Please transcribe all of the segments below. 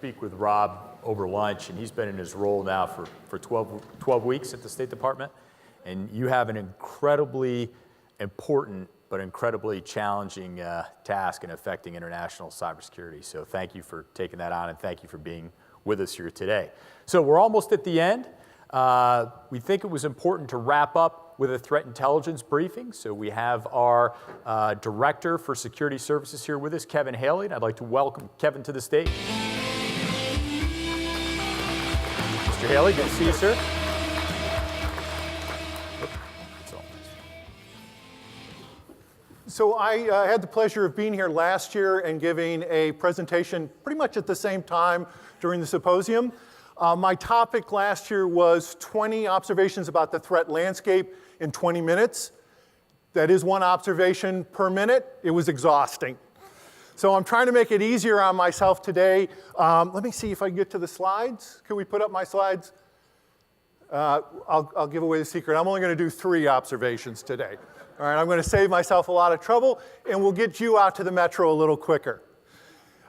speak with Rob over lunch, and he's been in his role now for 12 weeks at the State Department, and you have an incredibly important but incredibly challenging task in affecting international cybersecurity. So thank you for taking that on, and thank you for being with us here today. So we're almost at the end. We think it was important to wrap up with a threat intelligence briefing. So we have our Director for Security Services here with us, Kevin Haley, and I'd like to welcome Kevin to the stage. Mr. Haley, good to see you, sir. So I had the pleasure of being here last year and giving a presentation pretty much at the same time during the symposium. My topic last year was 20 observations about the threat landscape in 20 minutes. That is one observation per minute. It was exhausting. So I'm trying to make it easier on myself today. Let me see if I can get to the slides. Can we put up my slides? I'll give away the secret. I'm only going to do 3 observations today. All right, I'm going to save myself a lot of trouble, and we'll get you out to the metro a little quicker.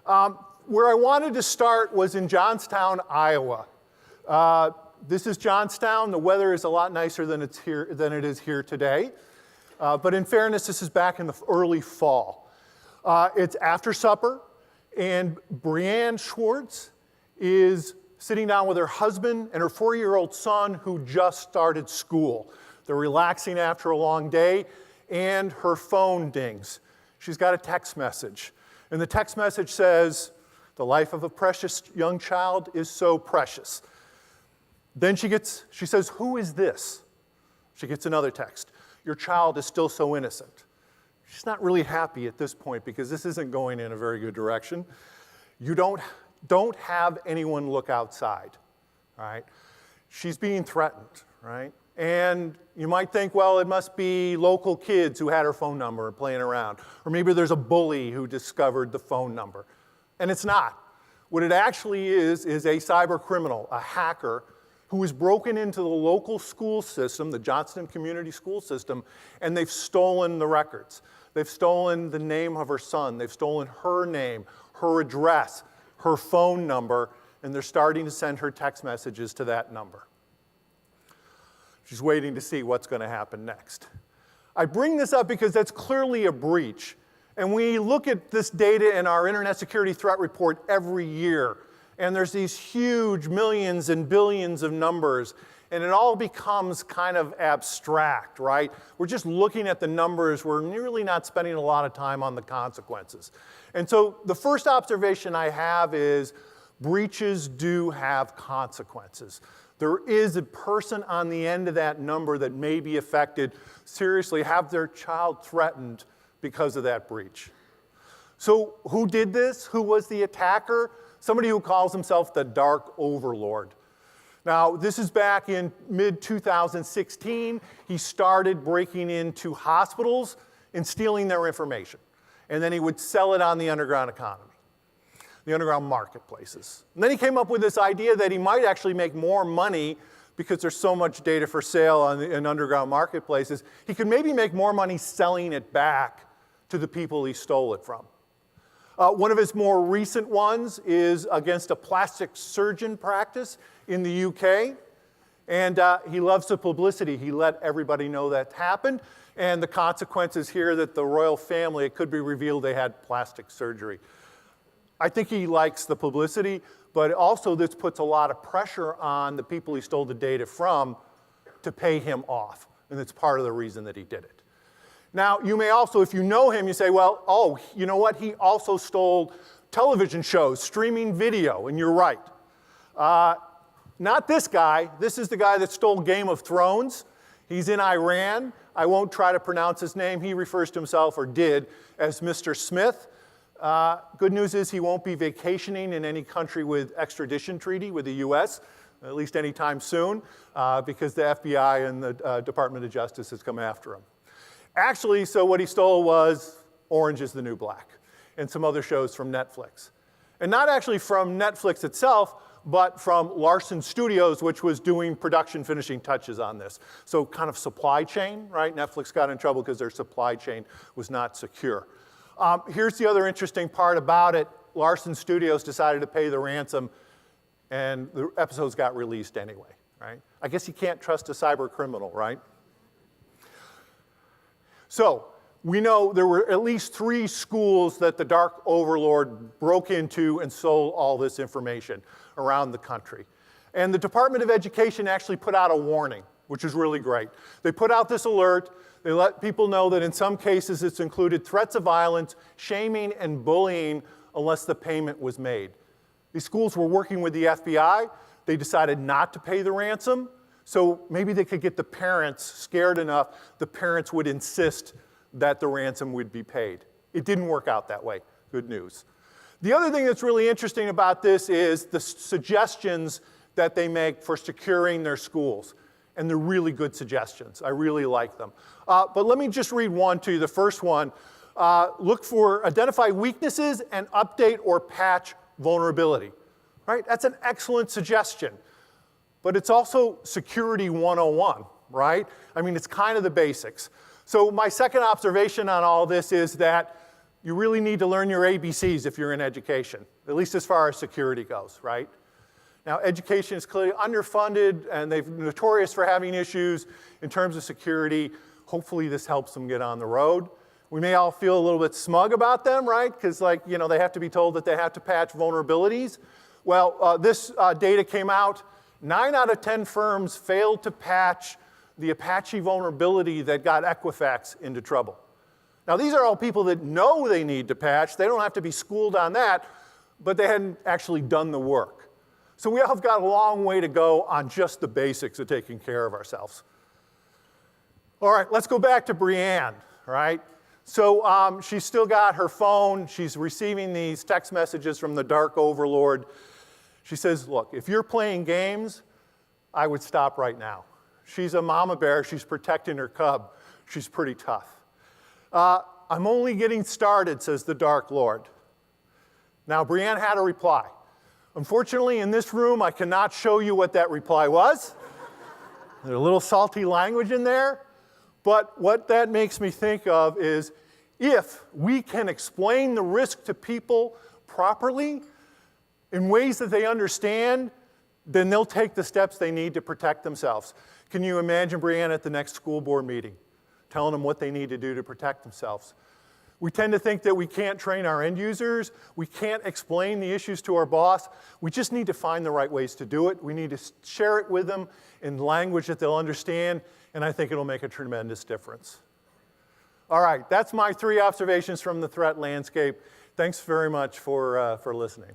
Where I wanted to start was in Johnstown, Iowa. This is Johnstown. The weather is a lot nicer than it is here today. But in fairness, this is back in the early fall. It's after supper, and Brianne Schwartz is sitting down with her husband and her 4-year-old son who just started school. They're relaxing after a long day, and her phone dings. She's got a text message, and the text message says, "The life of a precious young child is so precious." Then she says, "Who is this?" She gets another text, "Your child is still so innocent." She's not really happy at this point because this isn't going in a very good direction. You don't have anyone look outside, all right? She's being threatened, right? And you might think, well, it must be local kids who had her phone number and playing around. Or maybe there's a bully who discovered the phone number. And it's not. What it actually is a cyber criminal, a hacker, who has broken into the local school system, the Johnston Community School System, and they've stolen the records. They've stolen the name of her son. They've stolen her name, her address, her phone number, and they're starting to send her text messages to that number. She's waiting to see what's going to happen next. I bring this up because that's clearly a breach. And we look at this data in our Internet Security Threat Report every year. And there's these huge millions and billions of numbers. And it all becomes kind of abstract, right? We're just looking at the numbers. We're really not spending a lot of time on the consequences. And so the first observation I have is breaches do have consequences. There is a person on the end of that number that may be affected, seriously, have their child threatened because of that breach. So who did this? Who was the attacker? Somebody who calls himself the Dark Overlord. Now, this is back in mid-2016. He started breaking into hospitals and stealing their information. And then he would sell it on the underground economy, the underground marketplaces. And then he came up with this idea that he might actually make more money because there's so much data for sale in underground marketplaces. He could maybe make more money selling it back to the people he stole it from. One of his more recent ones is against a plastic surgeon practice in the UK. And he loves the publicity. He let everybody know that happened. And the consequences here that the royal family, it could be revealed they had plastic surgery. I think he likes the publicity, but also this puts a lot of pressure on the people he stole the data from to pay him off. And it's part of the reason that he did it. Now, you may also, if you know him, you say, well, oh, you know what? He also stole television shows, streaming video, and you're right. Not this guy. This is the guy that stole Game of Thrones. He's in Iran. I won't try to pronounce his name. He refers to himself, or did, as Mr. Smith. Good news is he won't be vacationing in any country with extradition treaty with the US, at least anytime soon, because the FBI and the Department of Justice has come after him. Actually, so what he stole was Orange is the New Black and some other shows from Netflix. And not actually from Netflix itself, but from Larson Studios, which was doing production finishing touches on this. So kind of supply chain, right? Netflix got in trouble because their supply chain was not secure. Here's the other interesting part about it. Larson Studios decided to pay the ransom, and the episodes got released anyway, right? I guess you can't trust a cyber criminal, right? So we know there were at least 3 schools that the Dark Overlord broke into and sold all this information around the country. And the Department of Education actually put out a warning, which is really great. They put out this alert. They let people know that in some cases it's included threats of violence, shaming, and bullying unless the payment was made. These schools were working with the FBI. They decided not to pay the ransom, so maybe they could get the parents scared enough the parents would insist that the ransom would be paid. It didn't work out that way. Good news. The other thing that's really interesting about this is the suggestions that they make for securing their schools. And they're really good suggestions. I really like them. But let me just read one to you. The first one, identify weaknesses and update or patch vulnerability. Right? That's an excellent suggestion. But it's also security 101, right? I mean, it's kind of the basics. So my second observation on all this is that you really need to learn your ABCs if you're in education, at least as far as security goes, right? Now, education is clearly underfunded, and they're notorious for having issues in terms of security. Hopefully, this helps them get on the road. We may all feel a little bit smug about them, right? Because, they have to be told that they have to patch vulnerabilities. Well, this data came out. 9 out of 10 firms failed to patch the Apache vulnerability that got Equifax into trouble. Now, these are all people that know they need to patch. They don't have to be schooled on that, but they hadn't actually done the work. So we all have got a long way to go on just the basics of taking care of ourselves. All right, let's go back to Brianne, right? So she's still got her phone. She's receiving these text messages from the Dark Overlord. She says, look, if you're playing games, I would stop right now. She's a mama bear. She's protecting her cub. She's pretty tough. I'm only getting started, says the Dark Lord. Now, Brianne had a reply. Unfortunately, in this room, I cannot show you what that reply was. There's a little salty language in there. But what that makes me think of is if we can explain the risk to people properly in ways that they understand, then they'll take the steps they need to protect themselves. Can you imagine Brianne at the next school board meeting telling them what they need to do to protect themselves? We tend to think that we can't train our end users. We can't explain the issues to our boss. We just need to find the right ways to do it. We need to share it with them in language that they'll understand, and I think it'll make a tremendous difference. All right, that's my 3 observations from the threat landscape. Thanks very much for listening.